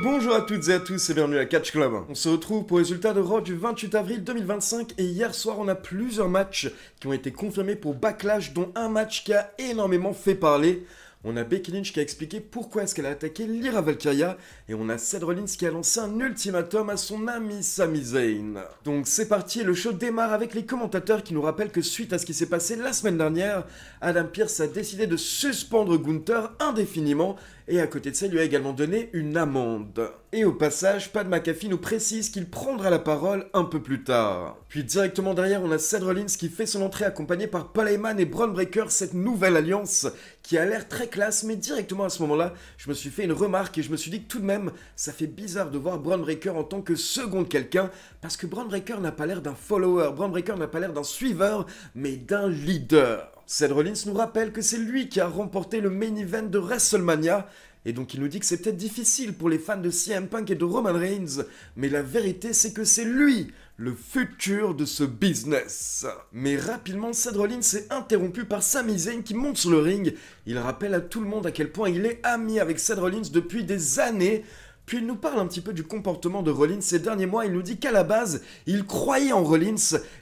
Bonjour à toutes et à tous et bienvenue à Catch Club. On se retrouve pour le résultat de Raw du 28 avril 2025 et hier soir on a plusieurs matchs qui ont été confirmés pour Backlash, dont un match qui a énormément fait parler. On a Becky Lynch qui a expliqué pourquoi est-ce qu'elle a attaqué Lyra Valkyria et on a Seth Rollins qui a lancé un ultimatum à son ami Sami Zayn. Donc c'est parti et le show démarre avec les commentateurs qui nous rappellent que suite à ce qui s'est passé la semaine dernière, Adam Pearce a décidé de suspendre Gunther indéfiniment et à côté de ça il lui a également donné une amende. Et au passage, Pat McAfee nous précise qu'il prendra la parole un peu plus tard. Puis directement derrière, on a Seth Rollins qui fait son entrée accompagné par Paul Heyman et Bron Breakker, cette nouvelle alliance qui a l'air très classe, mais directement à ce moment-là, je me suis fait une remarque et je me suis dit que tout de même, ça fait bizarre de voir Bron Breakker en tant que second de quelqu'un, parce que Bron Breakker n'a pas l'air d'un follower, Bron Breakker n'a pas l'air d'un suiveur, mais d'un leader. Seth Rollins nous rappelle que c'est lui qui a remporté le main event de WrestleMania, et donc il nous dit que c'est peut-être difficile pour les fans de CM Punk et de Roman Reigns, mais la vérité c'est que c'est lui, le futur de ce business. Mais rapidement, Seth Rollins est interrompu par Sami Zayn qui monte sur le ring. Il rappelle à tout le monde à quel point il est ami avec Seth Rollins depuis des années. Puis il nous parle un petit peu du comportement de Rollins ces derniers mois. Il nous dit qu'à la base, il croyait en Rollins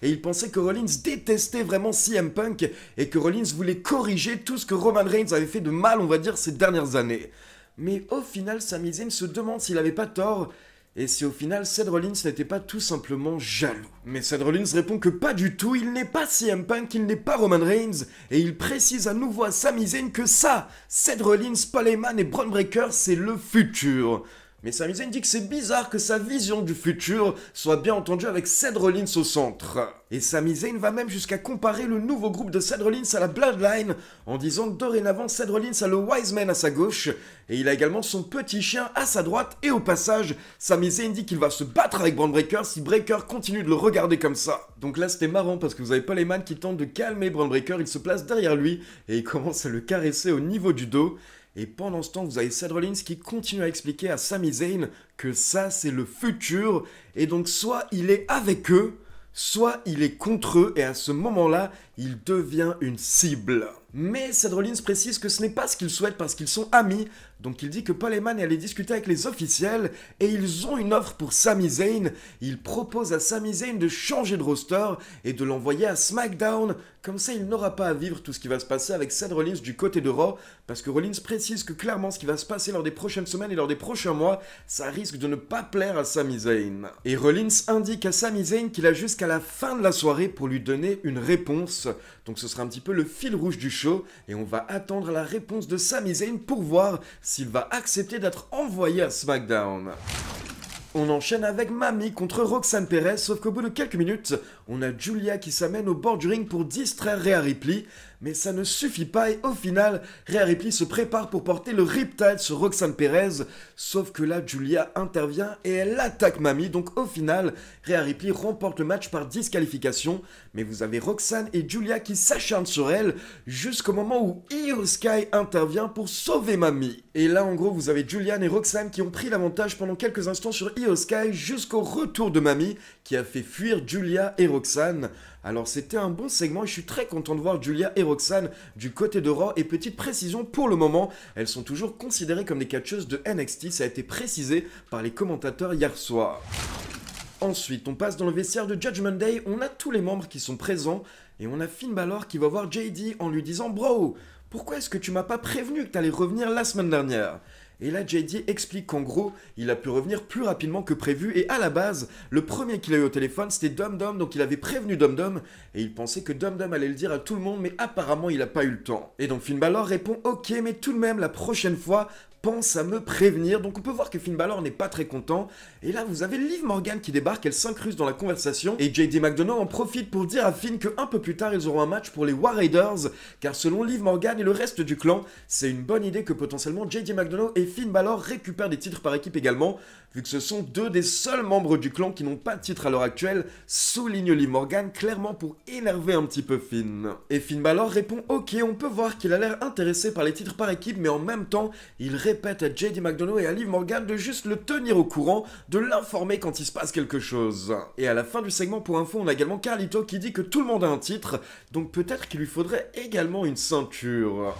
et il pensait que Rollins détestait vraiment CM Punk et que Rollins voulait corriger tout ce que Roman Reigns avait fait de mal, on va dire, ces dernières années. Mais au final, Sami Zayn se demande s'il avait pas tort et si au final Seth Rollins n'était pas tout simplement jaloux. Mais Seth Rollins répond que pas du tout, il n'est pas CM Punk, il n'est pas Roman Reigns, et il précise à nouveau à Sami Zayn que ça, Seth Rollins, Paul Heyman et Bron Breakker, c'est le futur. Mais Sami Zayn dit que c'est bizarre que sa vision du futur soit bien entendu avec Seth Rollins au centre. Et Sami Zayn va même jusqu'à comparer le nouveau groupe de Seth Rollins à la Bloodline en disant que dorénavant Seth Rollins a le Wise Man à sa gauche et il a également son petit chien à sa droite et au passage, Sami Zayn dit qu'il va se battre avec Bron Breakker si Breakker continue de le regarder comme ça. Donc là c'était marrant parce que vous avez Paul Heyman qui tente de calmer Bron Breakker, il se place derrière lui et il commence à le caresser au niveau du dos. Et pendant ce temps, vous avez Seth Rollins qui continue à expliquer à Sami Zayn que ça, c'est le futur. Et donc, soit il est avec eux, soit il est contre eux. Et à ce moment-là, il devient une cible. Mais Seth Rollins précise que ce n'est pas ce qu'il souhaite parce qu'ils sont amis. Donc il dit que Paul Heyman est allé discuter avec les officiels et ils ont une offre pour Sami Zayn. Il propose à Sami Zayn de changer de roster et de l'envoyer à SmackDown. Comme ça, il n'aura pas à vivre tout ce qui va se passer avec Seth Rollins du côté de Raw. Parce que Rollins précise que clairement ce qui va se passer lors des prochaines semaines et lors des prochains mois, ça risque de ne pas plaire à Sami Zayn. Et Rollins indique à Sami Zayn qu'il a jusqu'à la fin de la soirée pour lui donner une réponse. Donc ce sera un petit peu le fil rouge du show et on va attendre la réponse de Sami Zayn pour voir s'il va accepter d'être envoyé à SmackDown. On enchaîne avec Mami contre Roxanne Perez, sauf qu'au bout de quelques minutes, on a Julia qui s'amène au bord du ring pour distraire Rhea Ripley, mais ça ne suffit pas et au final, Rhea Ripley se prépare pour porter le Riptide sur Roxanne Perez, sauf que là, Julia intervient et elle attaque Mami, donc au final, Rhea Ripley remporte le match par disqualification, mais vous avez Roxanne et Julia qui s'acharnent sur elle jusqu'au moment où Io Sky intervient pour sauver Mami. Et là, en gros, vous avez Julian et Roxanne qui ont pris l'avantage pendant quelques instants sur Io Sky jusqu'au retour de Mami qui a fait fuir Julia et Roxanne. Alors c'était un bon segment et je suis très content de voir Julia et Roxanne du côté de Raw. Et petite précision, pour le moment, elles sont toujours considérées comme des catcheuses de NXT. Ça a été précisé par les commentateurs hier soir. Ensuite, on passe dans le vestiaire de Judgment Day. On a tous les membres qui sont présents et on a Finn Balor qui va voir JD en lui disant « Bro, pourquoi est-ce que tu m'as pas prévenu que t'allais revenir la semaine dernière ?» Et là, JD explique qu'en gros, il a pu revenir plus rapidement que prévu. Et à la base, le premier qu'il a eu au téléphone, c'était Dum Dum. Donc il avait prévenu Dum Dum. Et il pensait que Dum Dum allait le dire à tout le monde. Mais apparemment, il n'a pas eu le temps. Et donc Finn Balor répond « Ok, mais tout de même, la prochaine fois, pense à me prévenir. » Donc on peut voir que Finn Balor n'est pas très content. Et là, vous avez Liv Morgan qui débarque. Elle s'incruste dans la conversation. Et JD McDonough en profite pour dire à Finn qu'un peu plus tard, ils auront un match pour les War Raiders. Car selon Liv Morgan et le reste du clan, c'est une bonne idée que potentiellement JD McDonough et Finn Balor récupèrent des titres par équipe également, vu que ce sont deux des seuls membres du clan qui n'ont pas de titre à l'heure actuelle, souligne Liv Morgan clairement pour énerver un petit peu Finn. Et Finn Balor répond « Ok, on peut voir qu'il a l'air intéressé par les titres par équipe, mais en même temps, il répète à JD McDonough et à Liv Morgan de juste le tenir au courant, de l'informer quand il se passe quelque chose. » Et à la fin du segment, pour info, on a également Carlito qui dit que tout le monde a un titre, donc peut-être qu'il lui faudrait également une ceinture.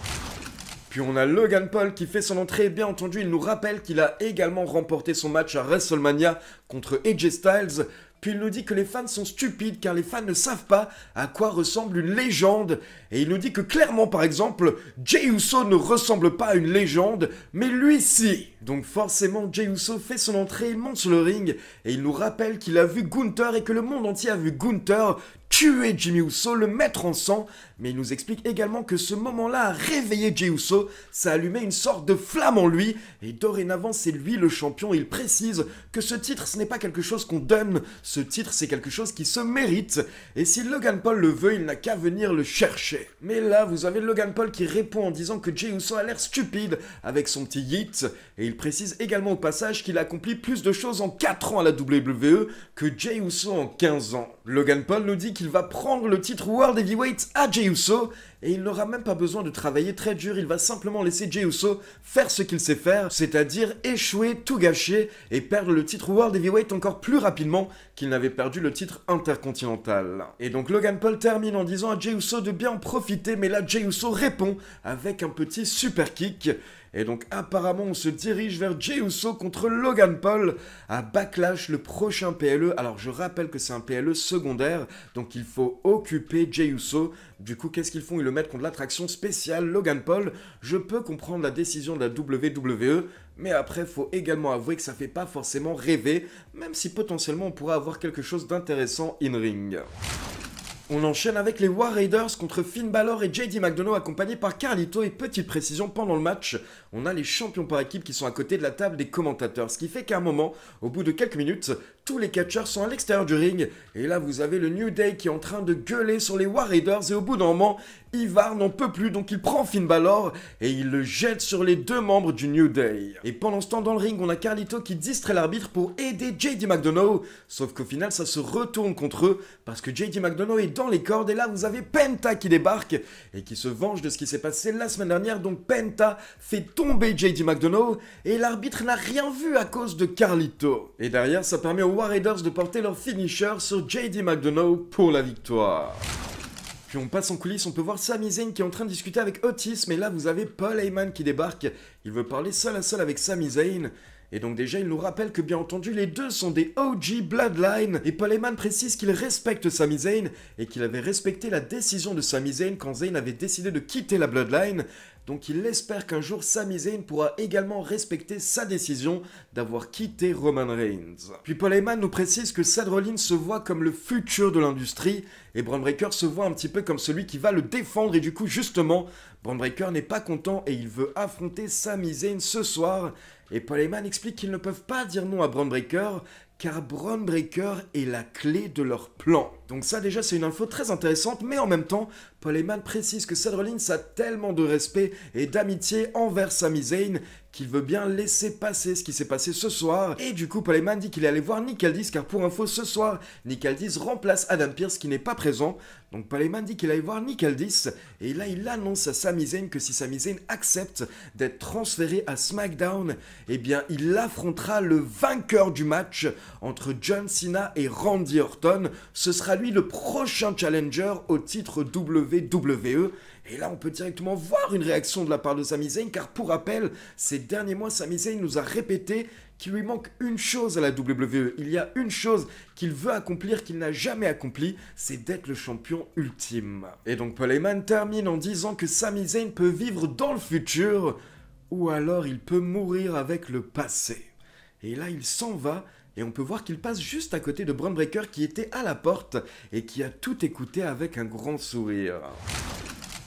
Puis on a Logan Paul qui fait son entrée, bien entendu il nous rappelle qu'il a également remporté son match à WrestleMania contre AJ Styles. Puis il nous dit que les fans sont stupides car les fans ne savent pas à quoi ressemble une légende. Et il nous dit que clairement par exemple, Jey Uso ne ressemble pas à une légende, mais lui si. Donc forcément Jey Uso fait son entrée, il monte sur le ring et il nous rappelle qu'il a vu Gunther et que le monde entier a vu Gunther tuer Jimmy Uso, le mettre en sang, mais il nous explique également que ce moment-là a réveillé Jey Uso, ça a allumé une sorte de flamme en lui, et dorénavant c'est lui le champion, il précise que ce titre ce n'est pas quelque chose qu'on donne, ce titre c'est quelque chose qui se mérite, et si Logan Paul le veut, il n'a qu'à venir le chercher. Mais là, vous avez Logan Paul qui répond en disant que Jey Uso a l'air stupide avec son petit hit, et il précise également au passage qu'il a accompli plus de choses en 4 ans à la WWE que Jey Uso en 15 ans. Logan Paul nous dit qu'il va prendre le titre World Heavyweight à Jey Uso et il n'aura même pas besoin de travailler très dur, il va simplement laisser Jey Uso faire ce qu'il sait faire, c'est-à-dire échouer, tout gâcher et perdre le titre World Heavyweight encore plus rapidement qu'il n'avait perdu le titre intercontinental. Et donc Logan Paul termine en disant à Jey Uso de bien en profiter, mais là Jey Uso répond avec un petit super kick. Et donc apparemment on se dirige vers Jey Uso contre Logan Paul à Backlash, le prochain PLE. Alors je rappelle que c'est un PLE secondaire, donc il faut occuper Jey Uso. Du coup qu'est-ce qu'ils font? Ils le mettent contre l'attraction spéciale Logan Paul. Je peux comprendre la décision de la WWE, mais après faut également avouer que ça fait pas forcément rêver, même si potentiellement on pourrait avoir quelque chose d'intéressant in-ring. On enchaîne avec les War Raiders contre Finn Balor et JD McDonough accompagnés par Carlito, et petite précision, pendant le match, on a les champions par équipe qui sont à côté de la table des commentateurs, ce qui fait qu'à un moment, au bout de quelques minutes, tous les catcheurs sont à l'extérieur du ring, et là vous avez le New Day qui est en train de gueuler sur les War Raiders, et au bout d'un moment, Ivar n'en peut plus, donc il prend Finn Balor et il le jette sur les deux membres du New Day. Et pendant ce temps dans le ring, on a Carlito qui distrait l'arbitre pour aider JD McDonough, sauf qu'au final ça se retourne contre eux, parce que JD McDonough est dans les cordes, et là vous avez Penta qui débarque et qui se venge de ce qui s'est passé la semaine dernière. Donc Penta fait tomber JD McDonough et l'arbitre n'a rien vu à cause de Carlito. Et derrière ça permet aux War Raiders de porter leur finisher sur JD McDonough pour la victoire. Puis on passe en coulisses, on peut voir Sami Zayn qui est en train de discuter avec Otis, mais là vous avez Paul Heyman qui débarque, il veut parler seul à seul avec Sami Zayn. Et donc déjà il nous rappelle que bien entendu les deux sont des OG Bloodline, et Paul Heyman précise qu'il respecte Sami Zayn et qu'il avait respecté la décision de Sami Zayn quand Zayn avait décidé de quitter la Bloodline. Donc il espère qu'un jour Sami Zayn pourra également respecter sa décision d'avoir quitté Roman Reigns. Puis Paul Heyman nous précise que Seth Rollins se voit comme le futur de l'industrie et Bron Breakker se voit un petit peu comme celui qui va le défendre, et du coup justement Bron Breakker n'est pas content et il veut affronter Sami Zayn ce soir. Et Paul Heyman explique qu'ils ne peuvent pas dire non à Bron Breakker car Bron Breakker est la clé de leur plan. Donc ça déjà c'est une info très intéressante, mais en même temps, Paul Heyman précise que Seth Rollins a tellement de respect et d'amitié envers Sami Zayn qu'il veut bien laisser passer ce qui s'est passé ce soir. Et du coup Paul Heyman dit qu'il est allé voir Nick Aldis, car pour info ce soir, Nick Aldis remplace Adam Pearce qui n'est pas présent. Donc Paul Heyman dit qu'il allait voir Nick Aldis, et là il annonce à Sami Zayn que si Sami Zayn accepte d'être transféré à SmackDown, eh bien il affrontera le vainqueur du match entre John Cena et Randy Orton. Ce sera lui le prochain challenger au titre WWE. Et là on peut directement voir une réaction de la part de Sami Zayn, car pour rappel, ces derniers mois Sami Zayn nous a répété qu'il lui manque une chose à la WWE. Il y a une chose qu'il veut accomplir, qu'il n'a jamais accompli, c'est d'être le champion ultime. Et donc Paul Heyman termine en disant que Sami Zayn peut vivre dans le futur, ou alors il peut mourir avec le passé. Et là il s'en va, et on peut voir qu'il passe juste à côté de Bron Breakker qui était à la porte et qui a tout écouté avec un grand sourire.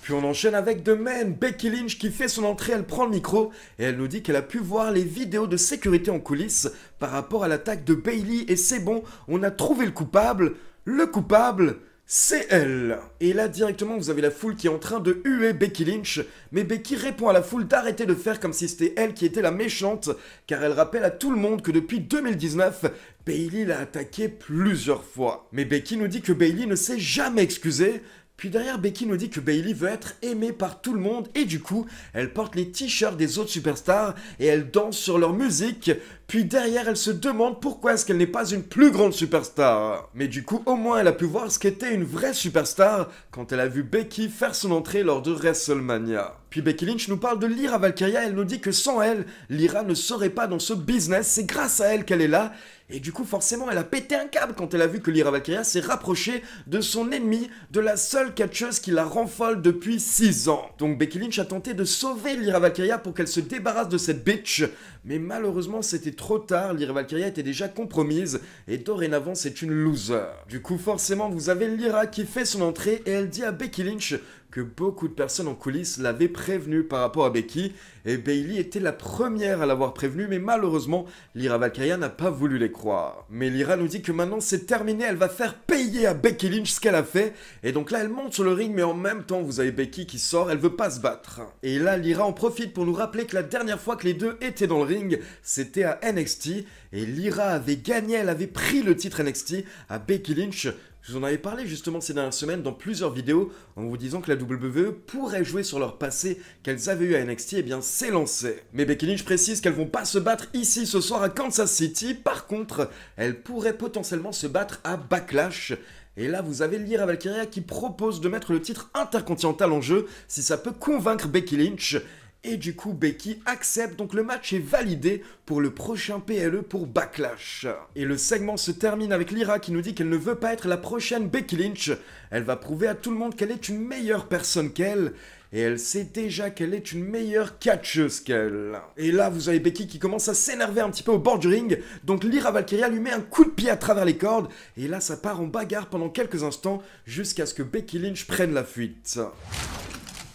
Puis on enchaîne avec The Man, Becky Lynch qui fait son entrée, elle prend le micro et elle nous dit qu'elle a pu voir les vidéos de sécurité en coulisses par rapport à l'attaque de Bayley, et c'est bon, on a trouvé le coupable. Le coupable, c'est elle. Et là directement vous avez la foule qui est en train de huer Becky Lynch, mais Becky répond à la foule d'arrêter de faire comme si c'était elle qui était la méchante, car elle rappelle à tout le monde que depuis 2019, Bayley l'a attaquée plusieurs fois. Mais Becky nous dit que Bayley ne s'est jamais excusée, Puis derrière, Becky nous dit que Bayley veut être aimée par tout le monde et du coup, elle porte les t-shirts des autres superstars et elle danse sur leur musique. Puis derrière, elle se demande pourquoi est-ce qu'elle n'est pas une plus grande superstar. Mais du coup, au moins, elle a pu voir ce qu'était une vraie superstar quand elle a vu Becky faire son entrée lors de WrestleMania. Puis Becky Lynch nous parle de Lyra Valkyria, elle nous dit que sans elle, Lyra ne serait pas dans ce business, c'est grâce à elle qu'elle est là. Et du coup, forcément, elle a pété un câble quand elle a vu que Lyra Valkyria s'est rapprochée de son ennemi, de la seule catcheuse qui la rend folle depuis 6 ans. Donc Becky Lynch a tenté de sauver Lyra Valkyria pour qu'elle se débarrasse de cette bitch. Mais malheureusement, c'était trop tard, Lyra Valkyria était déjà compromise et dorénavant, c'est une loser. Du coup, forcément, vous avez Lyra qui fait son entrée et elle dit à Becky Lynch que beaucoup de personnes en coulisses l'avaient prévenue par rapport à Becky, et Bayley était la première à l'avoir prévenue, mais malheureusement, Lyra Valkyria n'a pas voulu les croire. Mais Lyra nous dit que maintenant c'est terminé, elle va faire payer à Becky Lynch ce qu'elle a fait, et donc là elle monte sur le ring, mais en même temps vous avez Becky qui sort, elle veut pas se battre. Et là Lyra en profite pour nous rappeler que la dernière fois que les deux étaient dans le ring, c'était à NXT, et Lyra avait gagné, elle avait pris le titre NXT à Becky Lynch. Je vous en avais parlé justement ces dernières semaines dans plusieurs vidéos en vous disant que la WWE pourrait jouer sur leur passé qu'elles avaient eu à NXT, et bien c'est lancé. Mais Becky Lynch précise qu'elles vont pas se battre ici ce soir à Kansas City, par contre, elles pourraient potentiellement se battre à Backlash. Et là, vous avez Lyra Valkyria qui propose de mettre le titre intercontinental en jeu si ça peut convaincre Becky Lynch. Et du coup, Becky accepte, donc le match est validé pour le prochain PLE pour Backlash. Et le segment se termine avec Lyra qui nous dit qu'elle ne veut pas être la prochaine Becky Lynch. Elle va prouver à tout le monde qu'elle est une meilleure personne qu'elle. Et elle sait déjà qu'elle est une meilleure catcheuse qu'elle. Et là, vous avez Becky qui commence à s'énerver un petit peu au bord du ring. Donc Lyra Valkyria lui met un coup de pied à travers les cordes. Et là, ça part en bagarre pendant quelques instants jusqu'à ce que Becky Lynch prenne la fuite.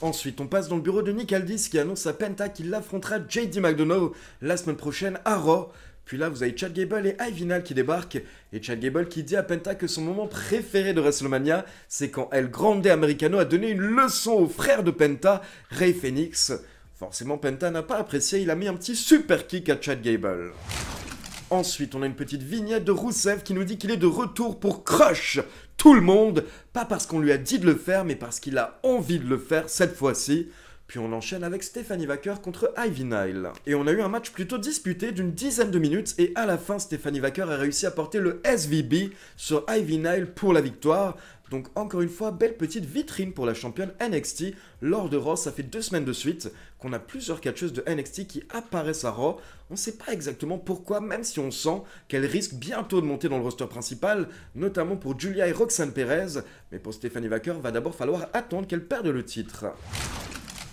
Ensuite, on passe dans le bureau de Nick Aldis qui annonce à Penta qu'il affrontera JD McDonough la semaine prochaine à Raw. Puis là, vous avez Chad Gable et Ivy Nile qui débarquent. Et Chad Gable qui dit à Penta que son moment préféré de WrestleMania, c'est quand El Grande Americano a donné une leçon au frère de Penta, Rey Fenix. Forcément, Penta n'a pas apprécié, il a mis un petit super kick à Chad Gable. Ensuite, on a une petite vignette de Rusev qui nous dit qu'il est de retour pour crush tout le monde, pas parce qu'on lui a dit de le faire, mais parce qu'il a envie de le faire cette fois-ci. Puis on enchaîne avec Stephanie Wacker contre Ivy Nile. Et on a eu un match plutôt disputé d'une dizaine de minutes, et à la fin, Stephanie Wacker a réussi à porter le SVB sur Ivy Nile pour la victoire. Donc encore une fois, belle petite vitrine pour la championne NXT. Lors de Raw, ça fait 2 semaines de suite qu'on a plusieurs catcheuses de NXT qui apparaissent à Raw. On ne sait pas exactement pourquoi, même si on sent qu'elles risquent bientôt de monter dans le roster principal, notamment pour Julia et Roxanne Perez. Mais pour Stephanie Wacker, va d'abord falloir attendre qu'elle perde le titre.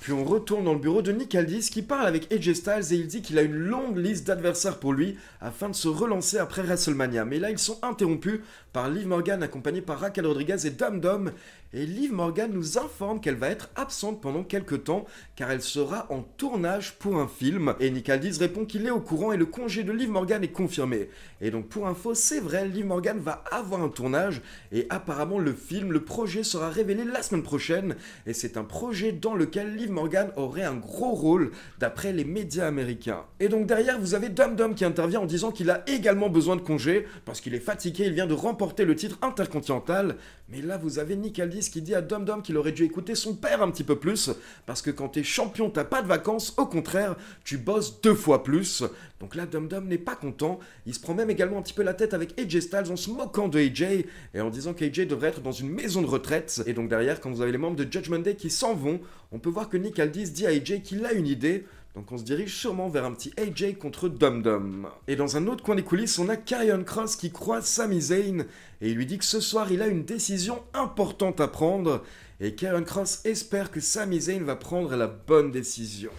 Puis on retourne dans le bureau de Nick Aldis qui parle avec AJ Styles et il dit qu'il a une longue liste d'adversaires pour lui afin de se relancer après WrestleMania. Mais là ils sont interrompus par Liv Morgan accompagnée par Raquel Rodriguez et Dum Dum. Et Liv Morgan nous informe qu'elle va être absente pendant quelques temps car elle sera en tournage pour un film. Et Nick Aldis répond qu'il est au courant et le congé de Liv Morgan est confirmé. Et donc pour info, c'est vrai, Liv Morgan va avoir un tournage et apparemment le film, le projet sera révélé la semaine prochaine. Et c'est un projet dans lequel Liv Morgan aurait un gros rôle d'après les médias américains. Et donc derrière, vous avez Dum Dum qui intervient en disant qu'il a également besoin de congé parce qu'il est fatigué, il vient de remporter le titre intercontinental. Mais là, vous avez Nick Aldis qui dit à Dum Dum qu'il aurait dû écouter son père un petit peu plus parce que quand t'es champion, t'as pas de vacances, au contraire, tu bosses 2 fois plus. Donc là, Dum Dum n'est pas content. Il se prend même également un petit peu la tête avec AJ Styles en se moquant de AJ et en disant qu'AJ devrait être dans une maison de retraite. Et donc derrière, quand vous avez les membres de Judgment Day qui s'en vont, on peut voir que Nick Aldis dit à AJ qu'il a une idée. Donc on se dirige sûrement vers un petit AJ contre Dum Dum. Et dans un autre coin des coulisses, on a Karrion Kross qui croise Sami Zayn et il lui dit que ce soir, il a une décision importante à prendre. Et Karrion Kross espère que Sami Zayn va prendre la bonne décision.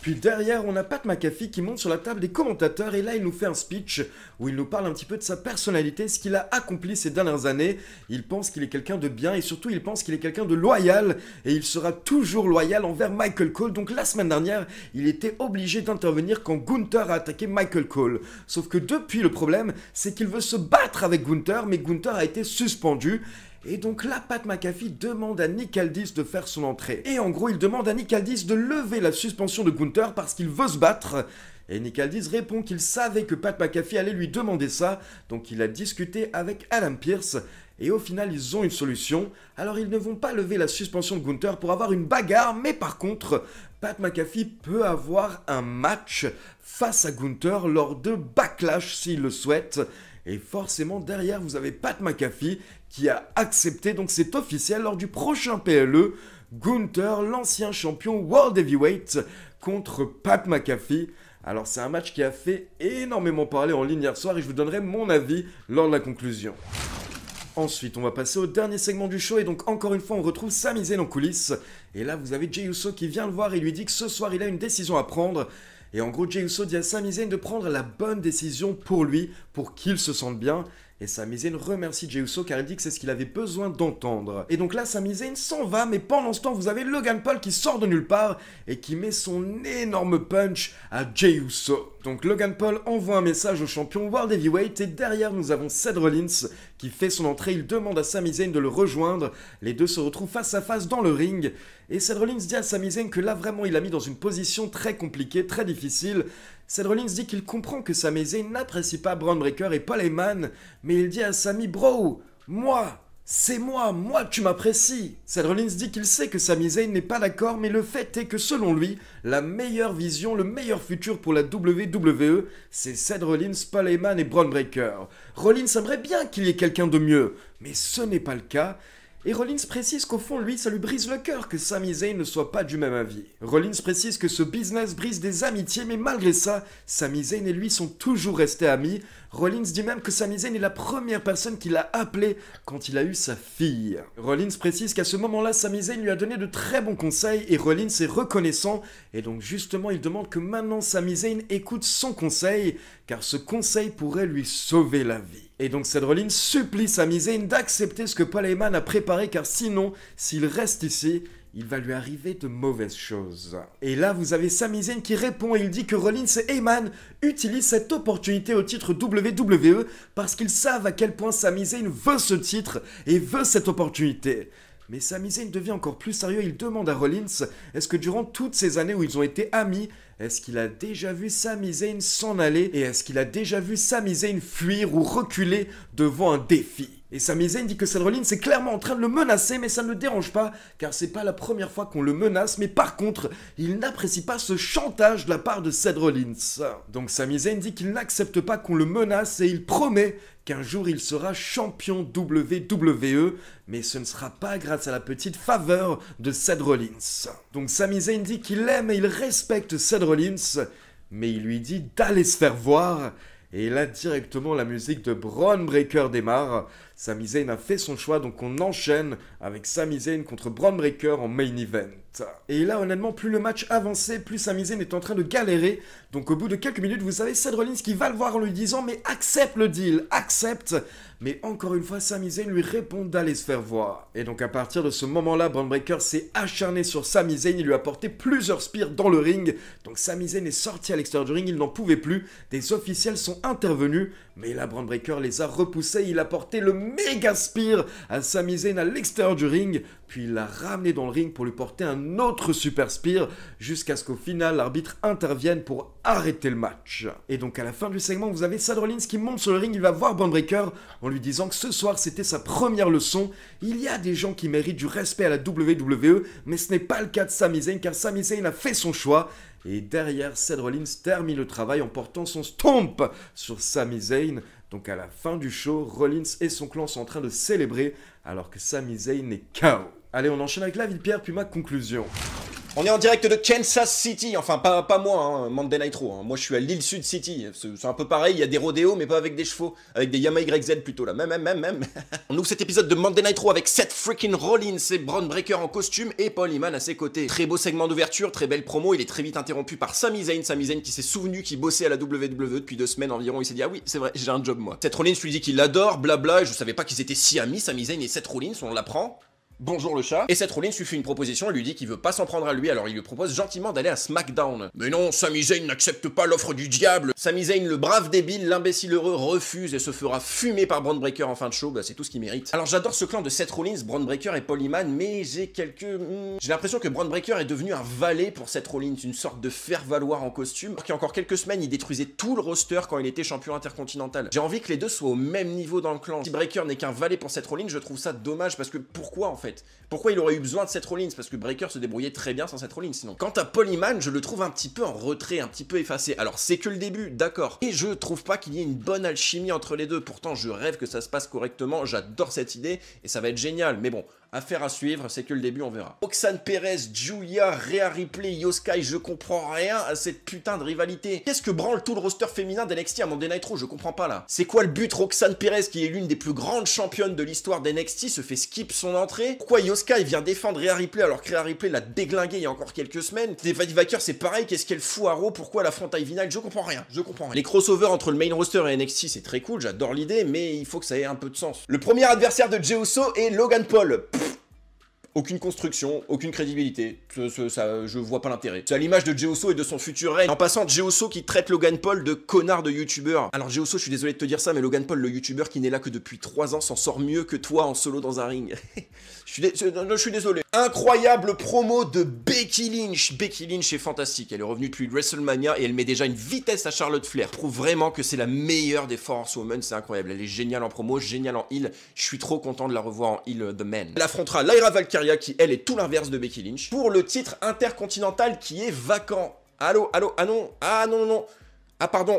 Puis derrière, on a Pat McAfee qui monte sur la table des commentateurs et là, il nous fait un speech où il nous parle un petit peu de sa personnalité, ce qu'il a accompli ces dernières années. Il pense qu'il est quelqu'un de bien et surtout, il pense qu'il est quelqu'un de loyal et il sera toujours loyal envers Michael Cole. Donc la semaine dernière, il était obligé d'intervenir quand Gunther a attaqué Michael Cole. Sauf que depuis, le problème, c'est qu'il veut se battre avec Gunther, mais Gunther a été suspendu. Et donc là, Pat McAfee demande à Nick Aldis de faire son entrée. Et en gros, il demande à Nick Aldis de lever la suspension de Gunther parce qu'il veut se battre. Et Nick Aldis répond qu'il savait que Pat McAfee allait lui demander ça, donc il a discuté avec Adam Pearce. Et au final, ils ont une solution. Alors ils ne vont pas lever la suspension de Gunther pour avoir une bagarre, mais par contre, Pat McAfee peut avoir un match face à Gunther lors de Backlash s'il le souhaite. Et forcément, derrière, vous avez Pat McAfee qui a accepté, donc c'est officiel, lors du prochain PLE, Gunther, l'ancien champion World Heavyweight, contre Pat McAfee. Alors c'est un match qui a fait énormément parler en ligne hier soir et je vous donnerai mon avis lors de la conclusion. Ensuite, on va passer au dernier segment du show et donc encore une fois, on retrouve Sami Zayn en coulisses. Et là, vous avez Jey Uso qui vient le voir et lui dit que ce soir, il a une décision à prendre. Et en gros, Jey Uso dit à Sami Zayn de prendre la bonne décision pour lui, pour qu'il se sente bien. Et Sami Zayn remercie Jey Uso car il dit que c'est ce qu'il avait besoin d'entendre. Et donc là, Sami Zayn s'en va, mais pendant ce temps, vous avez Logan Paul qui sort de nulle part et qui met son énorme punch à Jey Uso. Donc Logan Paul envoie un message au champion World Heavyweight et derrière nous avons Seth Rollins qui fait son entrée, il demande à Sami Zayn de le rejoindre, les deux se retrouvent face à face dans le ring et Seth Rollins dit à Sami Zayn que là vraiment il l'a mis dans une position très compliquée, très difficile. Seth Rollins dit qu'il comprend que Sami Zayn n'apprécie pas Bron Breakker et Paul Heyman, mais il dit à Sami, bro, c'est moi tu m'apprécies. Seth Rollins dit qu'il sait que Sami Zayn n'est pas d'accord, mais le fait est que selon lui, la meilleure vision, le meilleur futur pour la WWE, c'est Seth Rollins, Paul Heyman et Bron Breakker. Rollins aimerait bien qu'il y ait quelqu'un de mieux, mais ce n'est pas le cas. Et Rollins précise qu'au fond, lui, ça lui brise le cœur que Sami Zayn ne soit pas du même avis. Rollins précise que ce business brise des amitiés, mais malgré ça, Sami Zayn et lui sont toujours restés amis. Rollins dit même que Sami Zayn est la première personne qu'il a appelée quand il a eu sa fille. Rollins précise qu'à ce moment-là, Sami Zayn lui a donné de très bons conseils et Rollins est reconnaissant. Et donc justement, il demande que maintenant Sami Zayn écoute son conseil, car ce conseil pourrait lui sauver la vie. Et donc Seth Rollins supplie Sami Zayn d'accepter ce que Paul Heyman a préparé, car sinon, s'il reste ici, il va lui arriver de mauvaises choses. Et là, vous avez Sami Zayn qui répond et il dit que Rollins et Heyman utilisent cette opportunité au titre WWE parce qu'ils savent à quel point Sami Zayn veut ce titre et veut cette opportunité. Mais Sami Zayn devient encore plus sérieux, il demande à Rollins, est-ce que durant toutes ces années où ils ont été amis, est-ce qu'il a déjà vu Sami Zayn s'en aller et est-ce qu'il a déjà vu Sami Zayn fuir ou reculer devant un défi? Et Sami Zayn dit que Seth Rollins est clairement en train de le menacer, mais ça ne le dérange pas, car c'est pas la première fois qu'on le menace, mais par contre, il n'apprécie pas ce chantage de la part de Seth Rollins. Donc Sami Zayn dit qu'il n'accepte pas qu'on le menace et il promet qu'un jour il sera champion WWE, mais ce ne sera pas grâce à la petite faveur de Seth Rollins. Donc Sami Zayn dit qu'il aime et il respecte Seth Rollins, mais il lui dit d'aller se faire voir. Et là, directement, la musique de Bron Breakker démarre. Sami Zayn a fait son choix, donc on enchaîne avec Sami Zayn contre Bron Breakker en main event. Et là, honnêtement, plus le match avançait, plus Sami Zayn est en train de galérer. Donc au bout de quelques minutes, vous savez, Seth Rollins qui va le voir en lui disant « Mais accepte le deal, accepte !» Mais encore une fois, Sami Zayn lui répond d'aller se faire voir. Et donc à partir de ce moment-là, Bron Breakker s'est acharné sur Sami Zayn, il lui a porté plusieurs spears dans le ring. Donc Sami Zayn est sorti à l'extérieur du ring, il n'en pouvait plus. Des officiels sont intervenus, mais là Bron Breakker les a repoussés, il a porté le méga spear à Sami Zayn à l'extérieur du ring. Puis il l'a ramené dans le ring pour lui porter un autre super spear, jusqu'à ce qu'au final l'arbitre intervienne pour arrêter le match. Et donc à la fin du segment, vous avez Seth Rollins qui monte sur le ring, il va voir Bron Breakker en lui disant que ce soir c'était sa première leçon. Il y a des gens qui méritent du respect à la WWE, mais ce n'est pas le cas de Sami Zayn, car Sami Zayn a fait son choix. Et derrière, Seth Rollins termine le travail en portant son stomp sur Sami Zayn. Donc à la fin du show, Rollins et son clan sont en train de célébrer alors que Sami Zayn est KO. Allez, on enchaîne avec la ville Pierre, puis ma conclusion. On est en direct de Kansas City, enfin pas moi, hein, Monday Nitro, hein. Moi je suis à l'île Sud City, c'est un peu pareil, il y a des rodéos mais pas avec des chevaux, avec des Yamaha YZ plutôt là, même. On ouvre cet épisode de Monday Nitro avec Seth freaking Rollins et Bron Breakker en costume et Paul Heyman à ses côtés. Très beau segment d'ouverture, très belle promo, il est très vite interrompu par Sami Zayn qui s'est souvenu qu'il bossait à la WWE depuis 2 semaines environ, il s'est dit ah oui c'est vrai, j'ai un job moi. Seth Rollins lui dit qu'il l'adore, blabla, et je savais pas qu'ils étaient si amis, Sami Zayn et Seth Rollins, on l'apprend. bonjour le chat. Et Seth Rollins lui fait une proposition, il lui dit qu'il veut pas s'en prendre à lui, alors il lui propose gentiment d'aller à SmackDown. Mais non, Sami Zayn n'accepte pas l'offre du diable. Sami Zayn, le brave débile, l'imbécile heureux, refuse et se fera fumer par Bron Breakker en fin de show, bah c'est tout ce qu'il mérite. Alors j'adore ce clan de Seth Rollins, Bron Breakker et Paul Heyman, mais j'ai l'impression que Bron Breakker est devenu un valet pour Seth Rollins, une sorte de faire-valoir en costume, alors qu'il y a encore quelques semaines, il détruisait tout le roster quand il était champion intercontinental. J'ai envie que les deux soient au même niveau dans le clan. Si Breakker n'est qu'un valet pour Seth Rollins, je trouve ça dommage, parce que pourquoi en fait? Pourquoi il aurait eu besoin de Seth Rollins? Parce que Breakker se débrouillait très bien sans Seth Rollins sinon. Quant à Paul Heyman, je le trouve un petit peu en retrait, un petit peu effacé. Alors c'est que le début, d'accord. Et je trouve pas qu'il y ait une bonne alchimie entre les deux. Pourtant je rêve que ça se passe correctement, j'adore cette idée et ça va être génial. Mais bon, affaire à suivre, c'est que le début, on verra. Roxanne Perez, Julia, Rhea Ripley, Io Sky, je comprends rien à cette putain de rivalité. Qu'est-ce que branle tout le roster féminin d'NXT à Monday Night Raw? Je comprends pas là. C'est quoi le but? Roxanne Perez, qui est l'une des plus grandes championnes de l'histoire d'NXT, se fait skip son entrée? Pourquoi Io Sky vient défendre Rhea Ripley alors que Rhea Ripley l'a déglingué il y a encore quelques semaines? Stephanie Vaquer, c'est pareil, qu'est-ce qu'elle fout à Raw? Pourquoi elle affronte Ivy Nile? Je comprends rien, je comprends rien. Les crossovers entre le main roster et NXT, c'est très cool, j'adore l'idée, mais il faut que ça ait un peu de sens. Le premier adversaire de Jey Uso est Logan Paul. Aucune construction, aucune crédibilité, je vois pas l'intérêt. C'est à l'image de Jey Uso et de son futur règne. En passant, Jey Uso qui traite Logan Paul de connard de youtubeur. Alors Jey Uso, je suis désolé de te dire ça, mais Logan Paul, le youtubeur qui n'est là que depuis 3 ans, s'en sort mieux que toi en solo dans un ring. Je suis désolé. Incroyable promo de Becky Lynch. Becky Lynch est fantastique, elle est revenue depuis WrestleMania et elle met déjà une vitesse à Charlotte Flair. Prouve vraiment que c'est la meilleure des Four Horsewomen, c'est incroyable. Elle est géniale en promo, géniale en heel. Je suis trop content de la revoir en heel The Man. Elle affrontera Lyra Valkyria qui, elle, est tout l'inverse de Becky Lynch, pour le titre intercontinental qui est vacant. Allô, ah non. Ah pardon,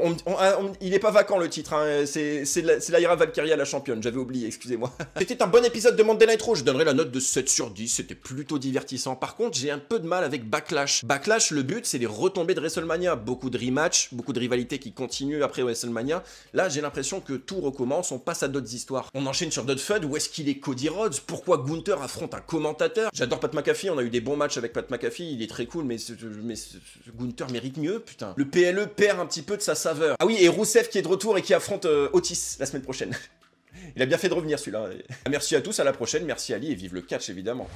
il est pas vacant le titre, hein. C'est Lyra Valkyria la championne, j'avais oublié, excusez-moi. C'était un bon épisode de Monday Night Raw, je donnerais la note de 7 sur 10, c'était plutôt divertissant. Par contre, j'ai un peu de mal avec Backlash. Backlash, le but, c'est les retombées de WrestleMania. Beaucoup de rematchs, beaucoup de rivalités qui continuent après WrestleMania. Là, j'ai l'impression que tout recommence, on passe à d'autres histoires. On enchaîne sur d'autres feuds, où est-ce qu'il est Cody Rhodes? Pourquoi Gunther affronte un commentateur? J'adore Pat McAfee, on a eu des bons matchs avec Pat McAfee, il est très cool, mais Gunther mérite mieux, putain. Le PLE perd un petit peu de sa saveur. Ah oui, et Rousseff qui est de retour et qui affronte Otis la semaine prochaine. Il a bien fait de revenir celui-là. Merci à tous, à la prochaine, merci Ali et vive le catch évidemment.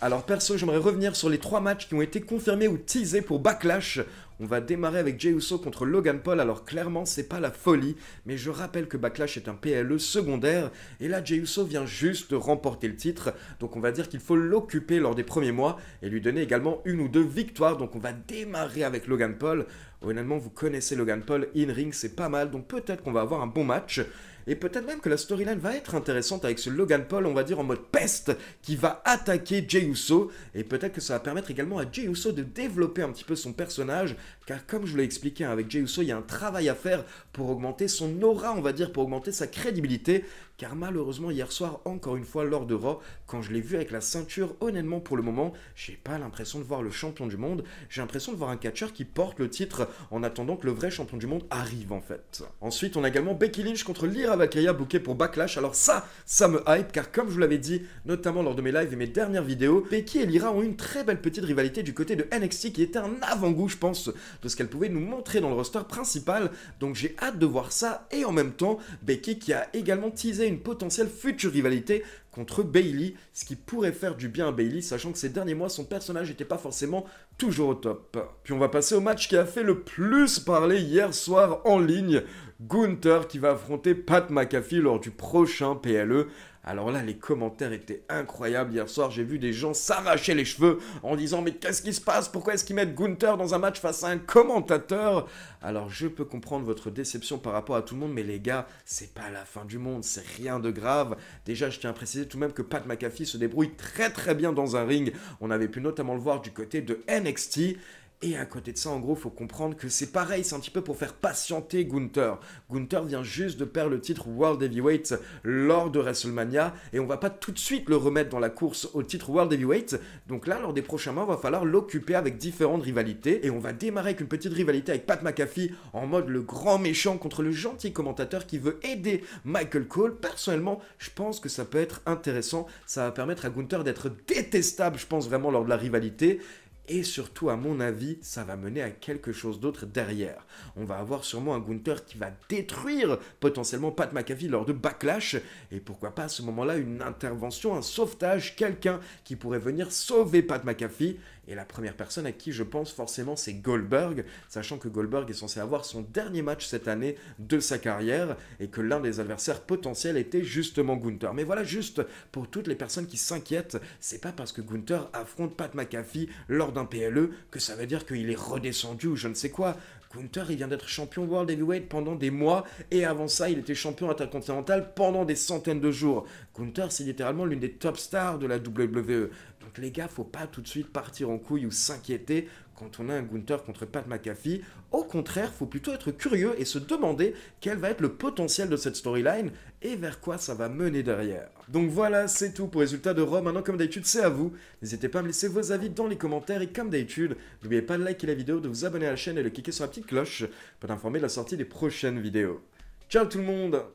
Alors perso, j'aimerais revenir sur les 3 matchs qui ont été confirmés ou teasés pour Backlash. On va démarrer avec Jey Uso contre Logan Paul, alors clairement c'est pas la folie, mais je rappelle que Backlash est un PLE secondaire, et là Jey Uso vient juste de remporter le titre, donc on va dire qu'il faut l'occuper lors des premiers mois, et lui donner également 1 ou 2 victoires, donc on va démarrer avec Logan Paul. Honnêtement, vous connaissez Logan Paul, in-ring c'est pas mal, donc peut-être qu'on va avoir un bon match. Et peut-être même que la storyline va être intéressante avec ce Logan Paul, on va dire en mode peste, qui va attaquer Jey Uso. Et peut-être que ça va permettre également à Jey Uso de développer un petit peu son personnage. Car comme je vous l'ai expliqué avec Jey Uso, il y a un travail à faire pour augmenter son aura, on va dire, pour augmenter sa crédibilité. Car malheureusement, hier soir, encore une fois, lors de Raw, quand je l'ai vu avec la ceinture, honnêtement, pour le moment, j'ai pas l'impression de voir le champion du monde. J'ai l'impression de voir un catcheur qui porte le titre en attendant que le vrai champion du monde arrive, en fait. Ensuite, on a également Becky Lynch contre Lyra Valkyria booké pour Backlash. Alors ça me hype, car comme je vous l'avais dit, notamment lors de mes lives et mes dernières vidéos, Becky et Lyra ont eu une très belle petite rivalité du côté de NXT qui était un avant-goût, je pense, de ce qu'elle pouvait nous montrer dans le roster principal. Donc j'ai hâte de voir ça. Et en même temps, Becky qui a également teasé une potentielle future rivalité contre Bayley, ce qui pourrait faire du bien à Bayley, sachant que ces derniers mois, son personnage n'était pas forcément toujours au top. Puis on va passer au match qui a fait le plus parler hier soir en ligne, Gunther qui va affronter Pat McAfee lors du prochain PLE. Alors là, les commentaires étaient incroyables. Hier soir, j'ai vu des gens s'arracher les cheveux en disant « Mais qu'est-ce qui se passe? Pourquoi est-ce qu'ils mettent Gunther dans un match face à un commentateur ?» Alors, je peux comprendre votre déception par rapport à tout le monde, mais les gars, c'est pas la fin du monde, c'est rien de grave. Déjà, je tiens à préciser tout de même que Pat McAfee se débrouille très très bien dans un ring. On avait pu notamment le voir du côté de NXT. Et à côté de ça, en gros, il faut comprendre que c'est pareil, c'est un petit peu pour faire patienter Gunther. Gunther vient juste de perdre le titre World Heavyweight lors de WrestleMania, et on va pas tout de suite le remettre dans la course au titre World Heavyweight. Donc là, lors des prochains mois, il va falloir l'occuper avec différentes rivalités, et on va démarrer avec une petite rivalité avec Pat McAfee en mode le grand méchant contre le gentil commentateur qui veut aider Michael Cole. Personnellement, je pense que ça peut être intéressant, ça va permettre à Gunther d'être détestable, je pense vraiment, lors de la rivalité. et surtout à mon avis, ça va mener à quelque chose d'autre derrière. On va avoir sûrement un Gunther qui va détruire potentiellement Pat McAfee lors de Backlash, et pourquoi pas à ce moment-là une intervention, un sauvetage, quelqu'un qui pourrait venir sauver Pat McAfee. Et la première personne à qui je pense forcément c'est Goldberg, sachant que Goldberg est censé avoir son dernier match cette année de sa carrière et que l'un des adversaires potentiels était justement Gunther. Mais voilà, juste pour toutes les personnes qui s'inquiètent, c'est pas parce que Gunther affronte Pat McAfee lors d'un PLE que ça veut dire qu'il est redescendu ou je ne sais quoi. Gunther, il vient d'être champion World Heavyweight pendant des mois, et avant ça, il était champion intercontinental pendant des centaines de jours. Gunther, c'est littéralement l'une des top stars de la WWE. Donc les gars, faut pas tout de suite partir en couille ou s'inquiéter quand on a un Gunther contre Pat McAfee. Au contraire, faut plutôt être curieux et se demander quel va être le potentiel de cette storyline et vers quoi ça va mener derrière. Donc voilà, c'est tout pour Résultats de Raw. Maintenant, comme d'habitude, c'est à vous. N'hésitez pas à me laisser vos avis dans les commentaires et comme d'habitude, n'oubliez pas de liker la vidéo, de vous abonner à la chaîne et de cliquer sur la petite cloche pour t'informer de la sortie des prochaines vidéos. Ciao tout le monde!